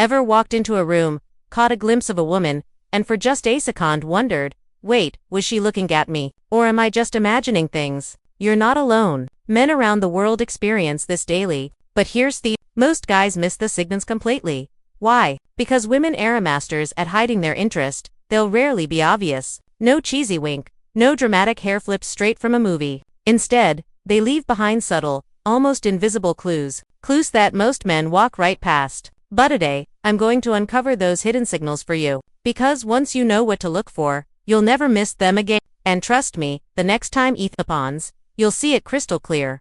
Ever walked into a room, caught a glimpse of a woman, and for just a second wondered, wait, was she looking at me? Or am I just imagining things? You're not alone. Men around the world experience this daily, but here's the most guys miss the signals completely. Why? Because women are masters at hiding their interest. They'll rarely be obvious. No cheesy wink, no dramatic hair flips straight from a movie. Instead, they leave behind subtle, almost invisible clues that most men walk right past. But today, I'm going to uncover those hidden signals for you. Because once you know what to look for, you'll never miss them again. And trust me, the next time Ethan happens, you'll see it crystal clear.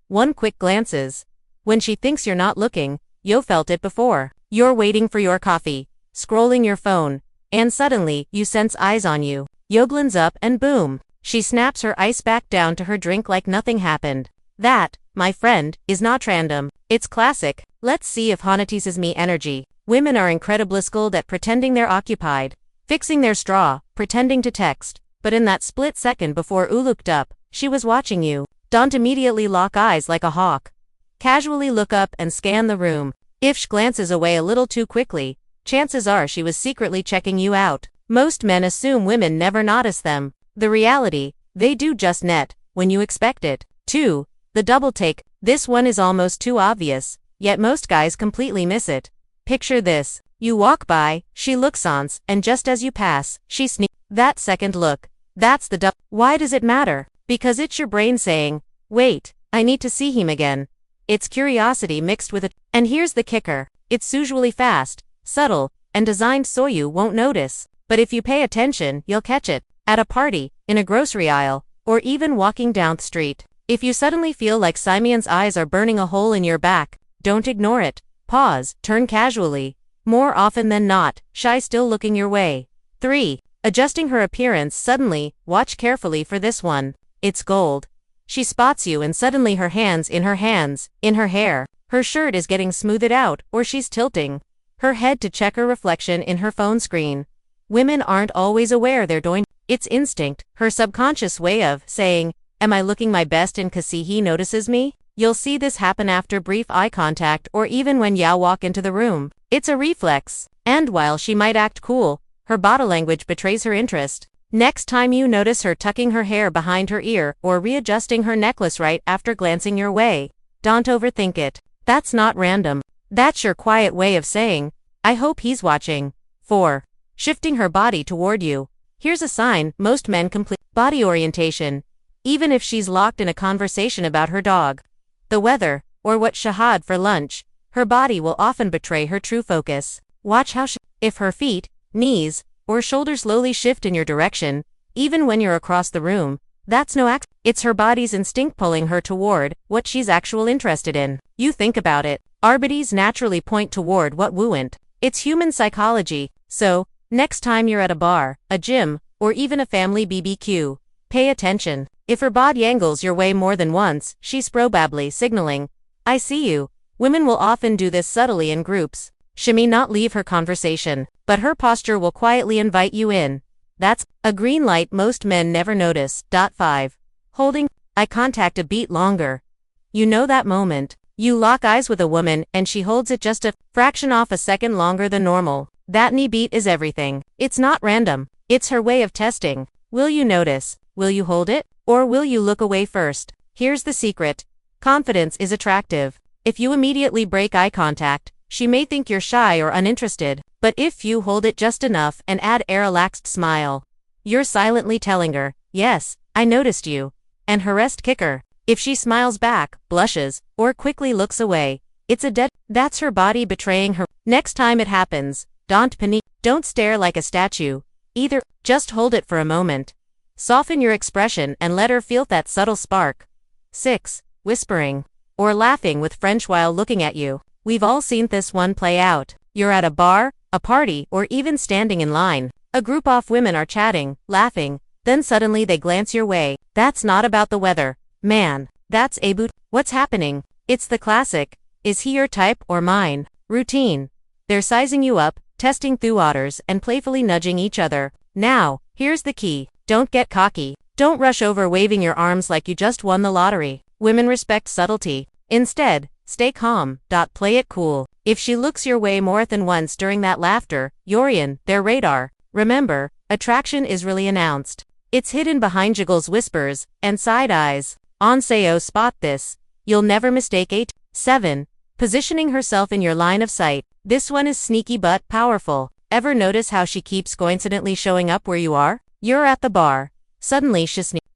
One quick glances. When she thinks you're not looking, you felt it before. You're waiting for your coffee, scrolling your phone, and suddenly, you sense eyes on you. You glance up and boom, she snaps her ice back down to her drink like nothing happened. That, my friend, is not random. It's classic. Let's see if Hanatea's me energy. Women are incredibly skilled at pretending they're occupied, fixing their straw, pretending to text. But in that split second before you looked up, she was watching you. Don't immediately lock eyes like a hawk. Casually look up and scan the room. If she glances away a little too quickly, chances are she was secretly checking you out. Most men assume women never notice them. The reality, they do just net, when you expect it. 2. The double take. This one is almost too obvious, yet most guys completely miss it. Picture this. You walk by, she looks on, and just as you pass, she sneaks. That second look, that's the double. Why does it matter? Because it's your brain saying, wait, I need to see him again. It's curiosity mixed with it. And here's the kicker. It's usually fast, subtle, and designed so you won't notice. But if you pay attention, you'll catch it. At a party, in a grocery aisle, or even walking down the street. If you suddenly feel like Simeon's eyes are burning a hole in your back, don't ignore it. Pause, turn casually. More often than not, shy still looking your way. 3. Adjusting her appearance suddenly, watch carefully for this one. It's gold. She spots you and suddenly her hands, in her hair, her shirt is getting smoothed out, or she's tilting her head to check her reflection in her phone screen. Women aren't always aware they're doing. It's instinct, her subconscious way of saying, am I looking my best in case he notices me? You'll see this happen after brief eye contact or even when you walk into the room. It's a reflex. And while she might act cool, her body language betrays her interest. Next time you notice her tucking her hair behind her ear or readjusting her necklace right after glancing your way, don't overthink it. That's not random. That's your quiet way of saying, I hope he's watching. 4. Shifting her body toward you. Here's a sign most men complete body orientation. Even if she's locked in a conversation about her dog, the weather, or what she had for lunch, her body will often betray her true focus. Watch how if her feet, knees, or shoulders slowly shift in your direction, even when you're across the room, that's no accident. It's her body's instinct pulling her toward what she's actually interested in. You think about it. Our bodies naturally point toward what we want. It's human psychology. So, next time you're at a bar, a gym, or even a family BBQ, pay attention. If her body angles your way more than once, she's probably signaling, I see you. Women will often do this subtly in groups. She may not leave her conversation, but her posture will quietly invite you in. That's a green light most men never notice. 5. Holding eye contact a beat longer. You know that moment. You lock eyes with a woman and she holds it just a fraction off a second longer than normal. That knee beat is everything. It's not random. It's her way of testing. Will you notice? Will you hold it? Or will you look away first? Here's the secret. Confidence is attractive. If you immediately break eye contact, she may think you're shy or uninterested. But if you hold it just enough and add a relaxed smile, you're silently telling her, yes, I noticed you. And her rest kicker. If she smiles back, blushes, or quickly looks away, it's a dead. That's her body betraying her. Next time it happens, don't panic. Don't stare like a statue. Either, just hold it for a moment. Soften your expression and let her feel that subtle spark. 6. Whispering. Or laughing with French while looking at you. We've all seen this one play out. You're at a bar, a party, or even standing in line. A group of women are chatting, laughing, then suddenly they glance your way. That's not about the weather. Man, that's a boot. What's happening? It's the classic, is he your type or mine? Routine. They're sizing you up, testing through waters, and playfully nudging each other. Now, here's the key. Don't get cocky. Don't rush over waving your arms like you just won the lottery. Women respect subtlety. Instead, stay calm. Play it cool. If she looks your way more than once during that laughter, you're in their radar. Remember, attraction is really announced. It's hidden behind jiggles, whispers, and side eyes. Onseo spot this. You'll never mistake 8. 7. Positioning herself in your line of sight. This one is sneaky but powerful. Ever notice how she keeps coincidentally showing up where you are? You're at the bar. Suddenly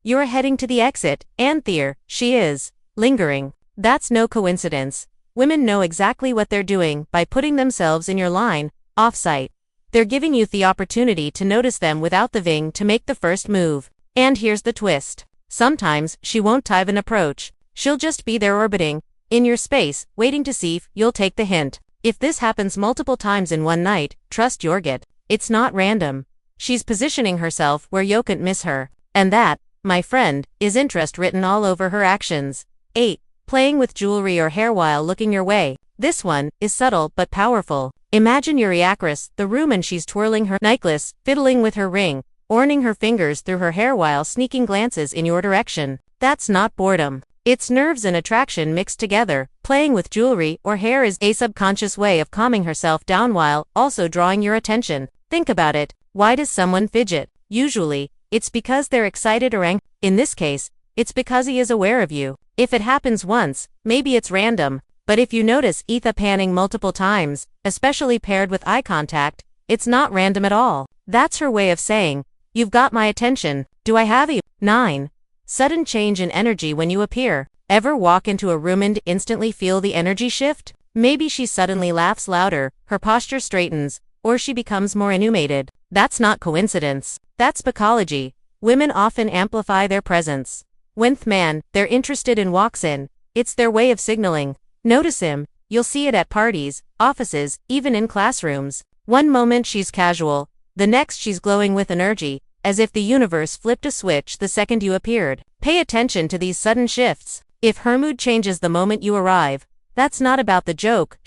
you're heading to the exit, and there she is, lingering. That's no coincidence. Women know exactly what they're doing by putting themselves in your line, off-site. They're giving you the opportunity to notice them without the ving to make the first move. And here's the twist. Sometimes she won't even approach. She'll just be there orbiting in your space, waiting to see if you'll take the hint. If this happens multiple times in one night, trust your gut. It's not random. She's positioning herself where you can't miss her. And that, my friend, is interest written all over her actions. 8. Playing with jewelry or hair while looking your way. This one is subtle but powerful. Imagine you're across the room and she's twirling her necklace, fiddling with her ring, orning her fingers through her hair while sneaking glances in your direction. That's not boredom. It's nerves and attraction mixed together. Playing with jewelry or hair is a subconscious way of calming herself down while also drawing your attention. Think about it. Why does someone fidget? Usually, it's because they're excited or angry. In this case, it's because he is aware of you. If it happens once, maybe it's random, but if you notice Etha panning multiple times, especially paired with eye contact, it's not random at all. That's her way of saying, you've got my attention. Do I have you? 9. Sudden change in energy when you appear. Ever walk into a room and instantly feel the energy shift? Maybe she suddenly laughs louder, her posture straightens, or she becomes more animated. That's not coincidence. That's psychology. Women often amplify their presence. When the man they're interested in walks in, it's their way of signaling. Notice him. You'll see it at parties, offices, even in classrooms. One moment she's casual, the next she's glowing with energy, as if the universe flipped a switch the second you appeared. Pay attention to these sudden shifts. If her mood changes the moment you arrive, that's not about the joke,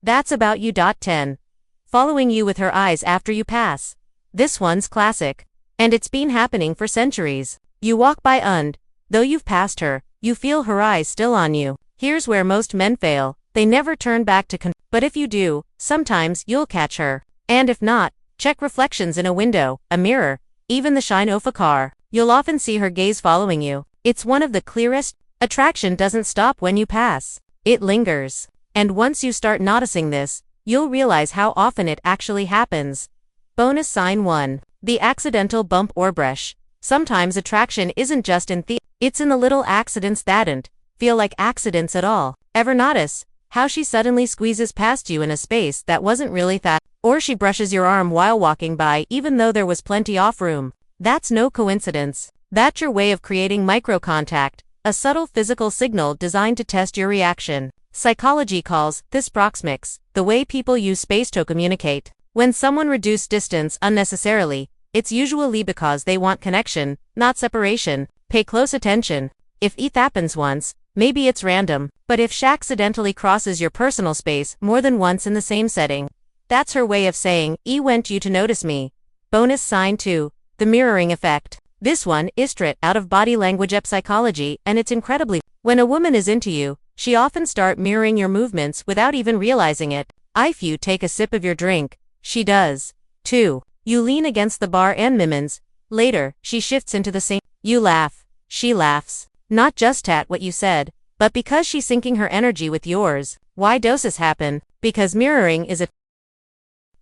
that's about you. 10. Following you with her eyes after you pass. This one's classic. And it's been happening for centuries. You walk by and, though you've passed her, you feel her eyes still on you. Here's where most men fail. They never turn back to but if you do, sometimes you'll catch her. And if not, check reflections in a window, a mirror, even the shine of a car. You'll often see her gaze following you. It's one of the clearest. Attraction doesn't stop when you pass. It lingers. And once you start noticing this, you'll realize how often it actually happens. Bonus sign 1. The accidental bump or brush. Sometimes attraction isn't just in it's in the little accidents that don't feel like accidents at all. Ever notice how she suddenly squeezes past you in a space that wasn't really that, or she brushes your arm while walking by even though there was plenty of room? That's no coincidence. That's your way of creating microcontact, a subtle physical signal designed to test your reaction. Psychology calls this proxemics, the way people use space to communicate. When someone reduces distance unnecessarily, it's usually because they want connection, not separation. Pay close attention. If it happens once, maybe it's random, but if she accidentally crosses your personal space more than once in the same setting, that's her way of saying, I want you to notice me. Bonus sign 2. The mirroring effect. This one is straight out of body language psychology, and it's incredibly. When a woman is into you, she often starts mirroring your movements without even realizing it. If you take a sip of your drink, she does. 2. You lean against the bar and mimics. Later, she shifts into the same. You laugh. She laughs. Not just at what you said, but because she's syncing her energy with yours. Why does this happen? Because mirroring is a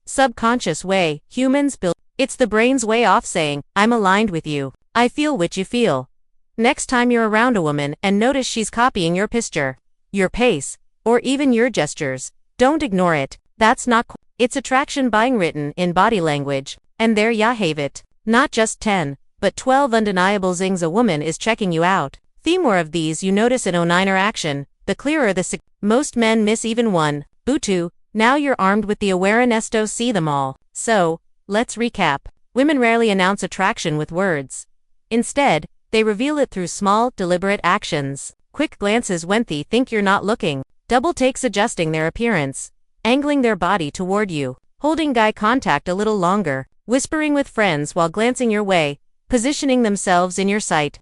subconscious way humans build. It's the brain's way of saying, I'm aligned with you. I feel what you feel. Next time you're around a woman and notice she's copying your posture, your pace, or even your gestures, don't ignore it. That's not. It's attraction being written in body language. And there ya have it. Not just 10, but 12 undeniable zings a woman is checking you out. The more of these you notice in 09er action, the clearer the most men miss even one. Butu, now you're armed with the awareness to see them all. So, let's recap. Women rarely announce attraction with words. Instead, they reveal it through small, deliberate actions. Quick glances when they think you're not looking. Double takes adjusting their appearance. Angling their body toward you. Holding eye contact a little longer. Whispering with friends while glancing your way. Positioning themselves in your sight.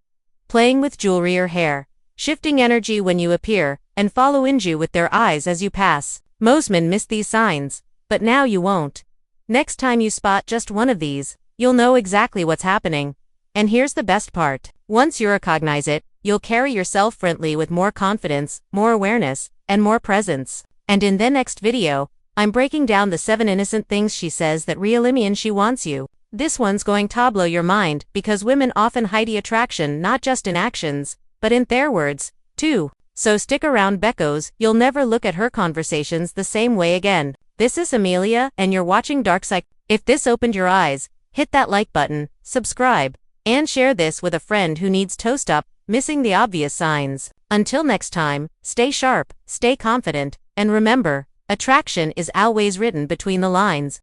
Playing with jewelry or hair. Shifting energy when you appear, and following you with their eyes as you pass. Most men miss these signs, but now you won't. Next time you spot just one of these, you'll know exactly what's happening. And here's the best part. Once you recognize it, you'll carry yourself differently with more confidence, more awareness, and more presence. And in the next video, I'm breaking down the 7 innocent things she says that really mean she wants you. This one's going to blow your mind because women often hide the attraction not just in actions, but in their words, too. So stick around beccos, you'll never look at her conversations the same way again. This is Amelia, and you're watching Dark Side. If this opened your eyes, hit that like button, subscribe, and share this with a friend who needs toast up, missing the obvious signs. Until next time, stay sharp, stay confident, and remember, attraction is always written between the lines.